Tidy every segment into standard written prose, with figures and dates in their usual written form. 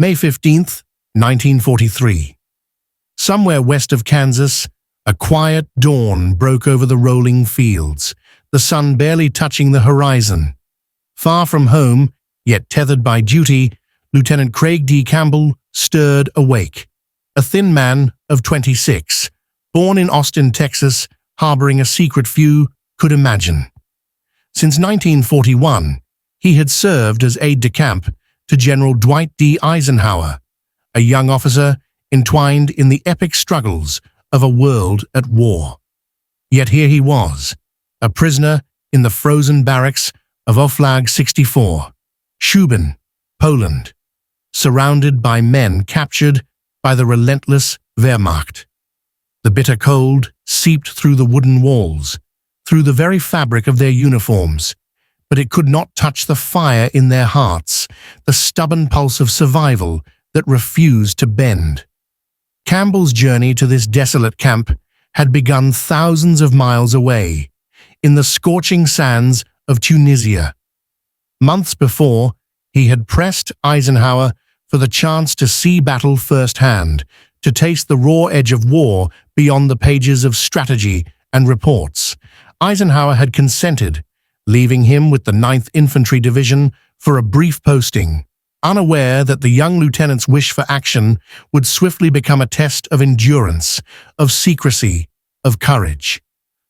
May 15, 1943. Somewhere west of Kansas, a quiet dawn broke over the rolling fields, the sun barely touching the horizon. Far from home, yet tethered by duty, Lieutenant Craig D. Campbell stirred awake. A thin man of 26, born in Austin, Texas, harboring a secret few could imagine. Since 1941, he had served as aide-de-camp to General Dwight D. Eisenhower, a young officer entwined in the epic struggles of a world at war. Yet here he was, a prisoner in the frozen barracks of Oflag 64, Schubin, Poland, surrounded by men captured by the relentless Wehrmacht. The bitter cold seeped through the wooden walls, through the very fabric of their uniforms, but it could not touch the fire in their hearts, the stubborn pulse of survival that refused to bend. Campbell's journey to this desolate camp had begun thousands of miles away, in the scorching sands of Tunisia. Months before, he had pressed Eisenhower for the chance to see battle firsthand, to taste the raw edge of war beyond the pages of strategy and reports. Eisenhower had consented, leaving him with the 9th Infantry Division for a brief posting, unaware that the young lieutenant's wish for action would swiftly become a test of endurance, of secrecy, of courage.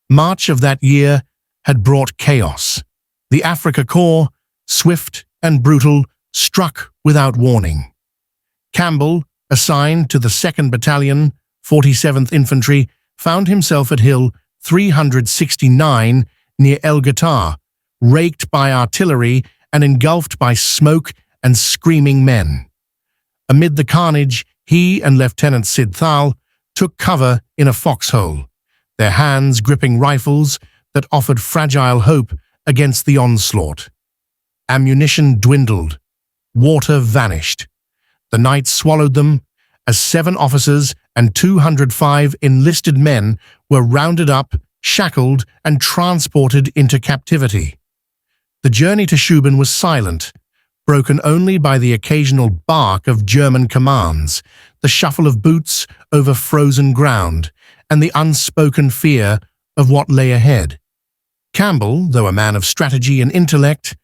March of that year had brought chaos. The Africa Corps, swift and brutal, struck without warning. Campbell, assigned to the 2nd Battalion, 47th Infantry, found himself at Hill 369 near El Ghouta, raked by artillery and engulfed by smoke and screaming men. Amid the carnage, he and Lieutenant Sid Thal took cover in a foxhole, their hands gripping rifles that offered fragile hope against the onslaught. Ammunition dwindled. Water vanished. The night swallowed them as 7 officers and 205 enlisted men were rounded up, shackled, and transported into captivity. The journey to Schubin was silent, broken only by the occasional bark of German commands, the shuffle of boots over frozen ground, and the unspoken fear of what lay ahead. Campbell, though a man of strategy and intellect,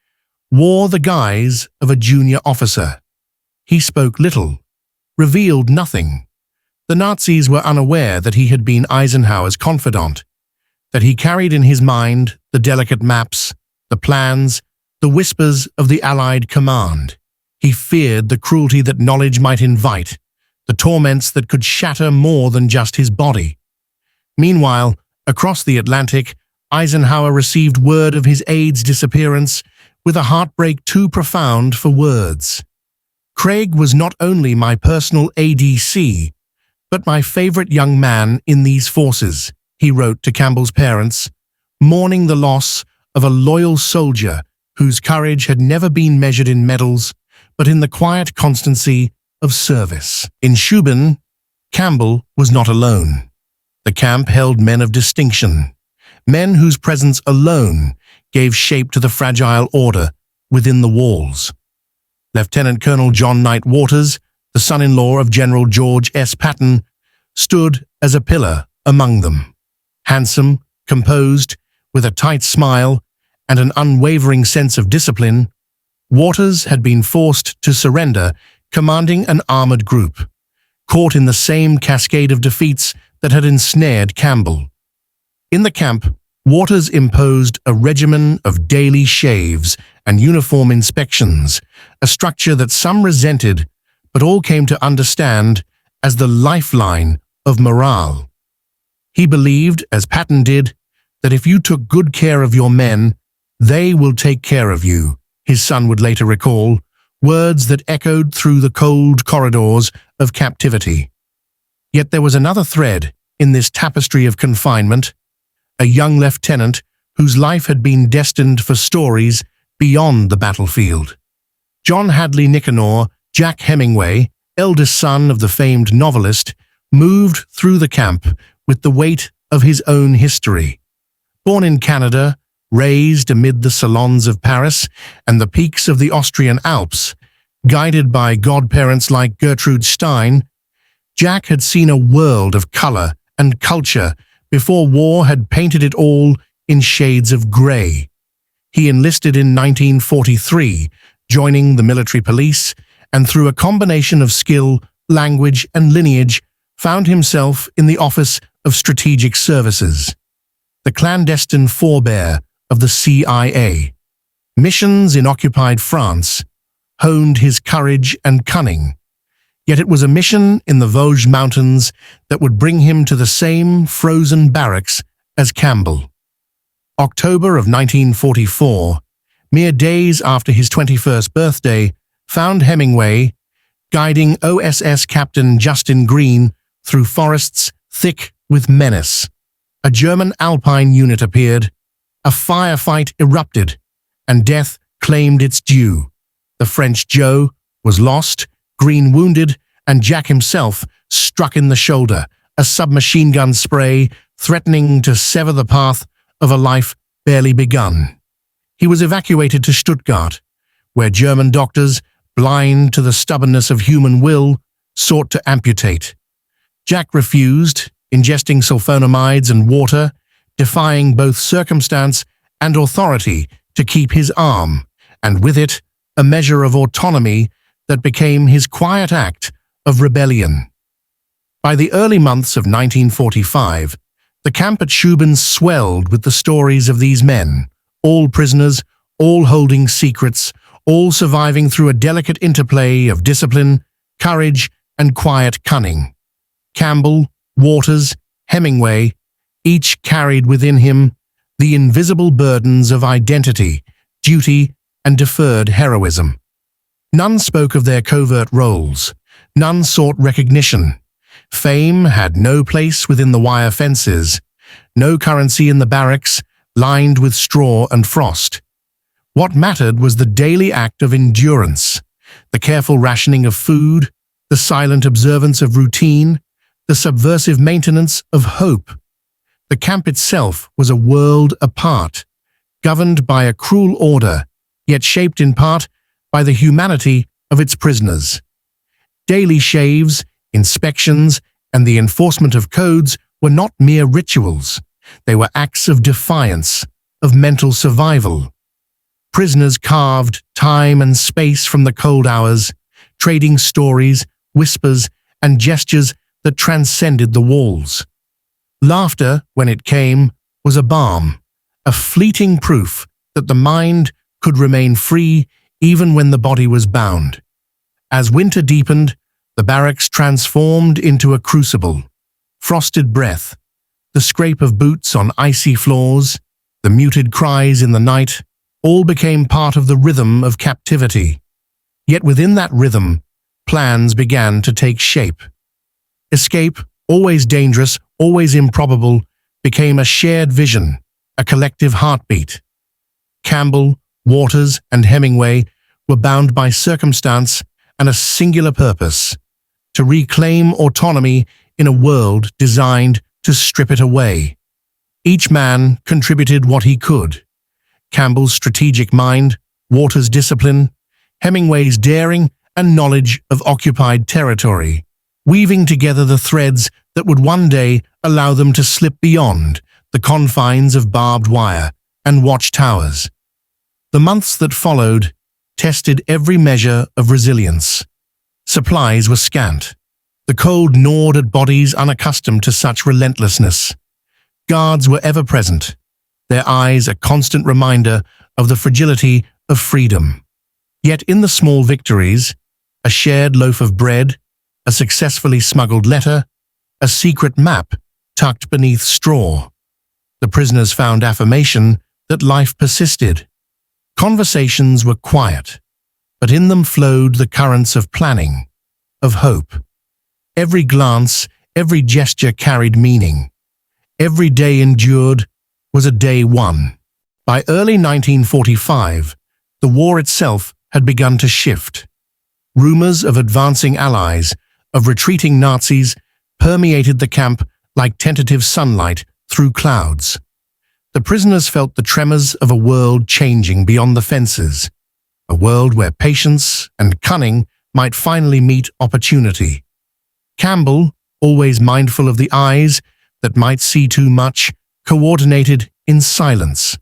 wore the guise of a junior officer. He spoke little, revealed nothing. The Nazis were unaware that he had been Eisenhower's confidant, that he carried in his mind the delicate maps, the plans, the whispers of the Allied command. He feared the cruelty that knowledge might invite, the torments that could shatter more than just his body. Meanwhile, across the Atlantic, Eisenhower received word of his aide's disappearance with a heartbreak too profound for words. Craig was not only my personal ADC, but my favorite young man in these forces, he wrote to Campbell's parents, mourning the loss of a loyal soldier whose courage had never been measured in medals, but in the quiet constancy of service. In Schubin, Campbell was not alone. The camp held men of distinction, men whose presence alone gave shape to the fragile order within the walls. Lieutenant Colonel John Knight Waters, the son-in-law of General George S. Patton, stood as a pillar among them. Handsome, composed, with a tight smile and an unwavering sense of discipline, Waters had been forced to surrender, commanding an armored group, caught in the same cascade of defeats that had ensnared Campbell. In the camp, Waters imposed a regimen of daily shaves and uniform inspections, a structure that some resented, but all came to understand as the lifeline of morale. He believed, as Patton did, that if you took good care of your men, they will take care of you, his son would later recall, words that echoed through the cold corridors of captivity. Yet there was another thread in this tapestry of confinement, a young lieutenant whose life had been destined for stories beyond the battlefield. John Hadley Nicanor, Jack Hemingway, eldest son of the famed novelist, moved through the camp with the weight of his own history. Born in Canada, raised amid the salons of Paris and the peaks of the Austrian Alps, Guided by godparents like Gertrude Stein, Jack had seen a world of color and culture before war had painted it all in shades of gray. He enlisted in 1943, joining the military police, and through a combination of skill, language, and lineage, found himself in the Office of Strategic Services, the clandestine forebear of the CIA. Missions in occupied France honed his courage and cunning, yet it was a mission in the Vosges Mountains that would bring him to the same frozen barracks as Campbell. October of 1944, mere days after his 21st birthday, found Hemingway guiding OSS Captain Justin Green through forests thick with menace. A German Alpine unit appeared, a firefight erupted, and death claimed its due. The French Joe was lost, Green wounded, and Jack himself struck in the shoulder, a submachine gun spray threatening to sever the path of a life barely begun. He was evacuated to Stuttgart, where German doctors, blind to the stubbornness of human will, sought to amputate. Jack refused, ingesting sulfonamides and water, defying both circumstance and authority to keep his arm, and with it, a measure of autonomy that became his quiet act of rebellion. By the early months of 1945, the camp at Schubin swelled with the stories of these men, all prisoners, all holding secrets, all surviving through a delicate interplay of discipline, courage, and quiet cunning. Campbell, Waters, Hemingway, each carried within him the invisible burdens of identity, duty, and deferred heroism. None spoke of their covert roles. None sought recognition. Fame had no place within the wire fences, no currency in the barracks, lined with straw and frost. What mattered was the daily act of endurance, the careful rationing of food, the silent observance of routine, the subversive maintenance of hope. The camp itself was a world apart, governed by a cruel order, yet shaped in part by the humanity of its prisoners. Daily shaves, inspections, and the enforcement of codes were not mere rituals. They were acts of defiance, of mental survival. Prisoners carved time and space from the cold hours, trading stories, whispers, and gestures that transcended the walls. Laughter, when it came, was a balm, a fleeting proof that the mind could remain free even when the body was bound. As winter deepened, the barracks transformed into a crucible. Frosted breath, the scrape of boots on icy floors, the muted cries in the night, all became part of the rhythm of captivity. Yet within that rhythm, plans began to take shape. Escape, always dangerous, always improbable, became a shared vision, a collective heartbeat. Campbell, Waters, and Hemingway were bound by circumstance and a singular purpose: to reclaim autonomy in a world designed to strip it away. Each man contributed what he could: Campbell's strategic mind, Waters' discipline, Hemingway's daring and knowledge of occupied territory, weaving together the threads that would one day allow them to slip beyond the confines of barbed wire and watchtowers. The months that followed tested every measure of resilience. Supplies were scant. The cold gnawed at bodies unaccustomed to such relentlessness. Guards were ever present, their eyes a constant reminder of the fragility of freedom. Yet in the small victories, a shared loaf of bread, a successfully smuggled letter, a secret map tucked beneath straw, the prisoners found affirmation that life persisted. Conversations were quiet, but in them flowed the currents of planning, of hope. Every glance, every gesture carried meaning. Every day endured was a day won. By early 1945, the war itself had begun to shift. Rumors of advancing allies, of retreating Nazis, permeated the camp like tentative sunlight through clouds. The prisoners felt the tremors of a world changing beyond the fences. a world where patience and cunning might finally meet opportunity. Campbell, always mindful of the eyes that might see too much, coordinated in silence.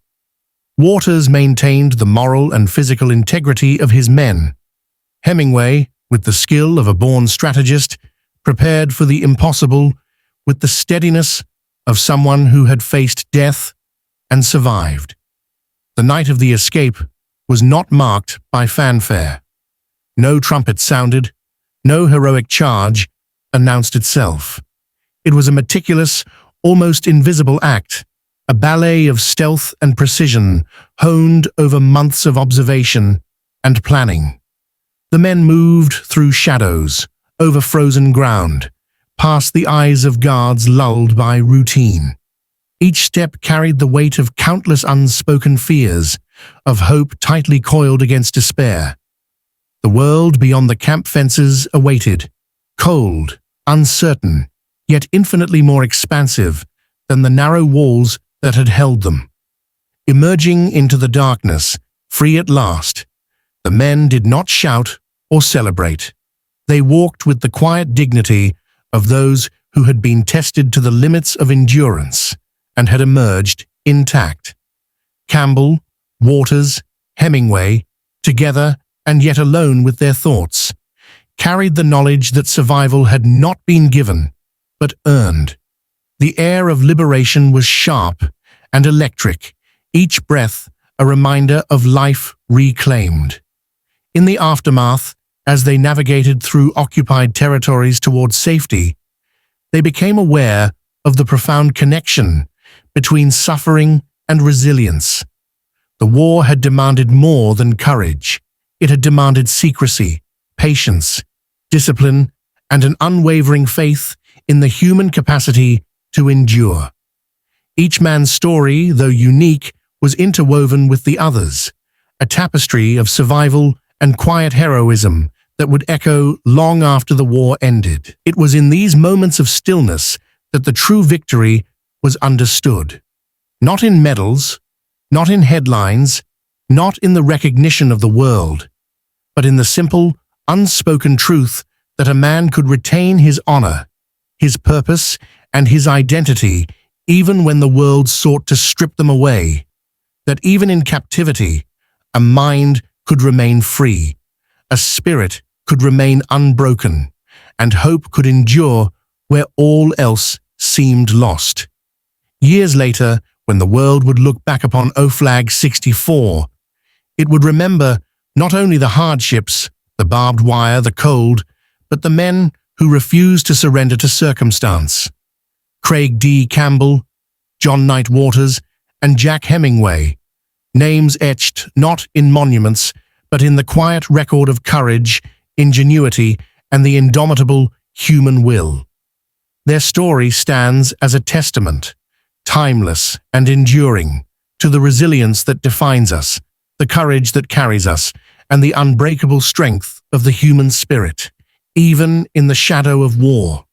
Waters maintained the moral and physical integrity of his men. Hemingway, with the skill of a born strategist, prepared for the impossible with the steadiness of someone who had faced death and survived. The night of the escape was not marked by fanfare. No trumpet sounded, no heroic charge announced itself. It was a meticulous, almost invisible act, a ballet of stealth and precision honed over months of observation and planning. The men moved through shadows, over frozen ground, past the eyes of guards lulled by routine. Each step carried the weight of countless unspoken fears, of hope tightly coiled against despair. The world beyond the camp fences awaited, cold, uncertain, yet infinitely more expansive than the narrow walls that had held them. Emerging into the darkness, free at last, the men did not shout or celebrate. They walked with the quiet dignity of those who had been tested to the limits of endurance and had emerged intact. Campbell, Waters, Hemingway, together and yet alone with their thoughts, carried the knowledge that survival had not been given, but earned. The air of liberation was sharp and electric, each breath a reminder of life reclaimed. In the aftermath, as they navigated through occupied territories towards safety, they became aware of the profound connection between suffering and resilience. The war had demanded more than courage. It had demanded secrecy, patience, discipline, and an unwavering faith in the human capacity to endure. Each man's story, though unique, was interwoven with the others, a tapestry of survival and quiet heroism that would echo long after the war ended. It was in these moments of stillness that the true victory was understood. Not in medals, not in headlines, not in the recognition of the world, but in the simple, unspoken truth that a man could retain his honor, his purpose, and his identity even when the world sought to strip them away, that even in captivity, a mind could remain free, a spirit could remain unbroken, and hope could endure where all else seemed lost. Years later, when the world would look back upon Oflag 64, it would remember not only the hardships, the barbed wire, the cold, but the men who refused to surrender to circumstance. Craig D. Campbell, John Knight Waters, and Jack Hemingway, names etched not in monuments, but in the quiet record of courage, ingenuity, and the indomitable human will. Their story stands as a testament, timeless and enduring, to the resilience that defines us, the courage that carries us, and the unbreakable strength of the human spirit, even in the shadow of war.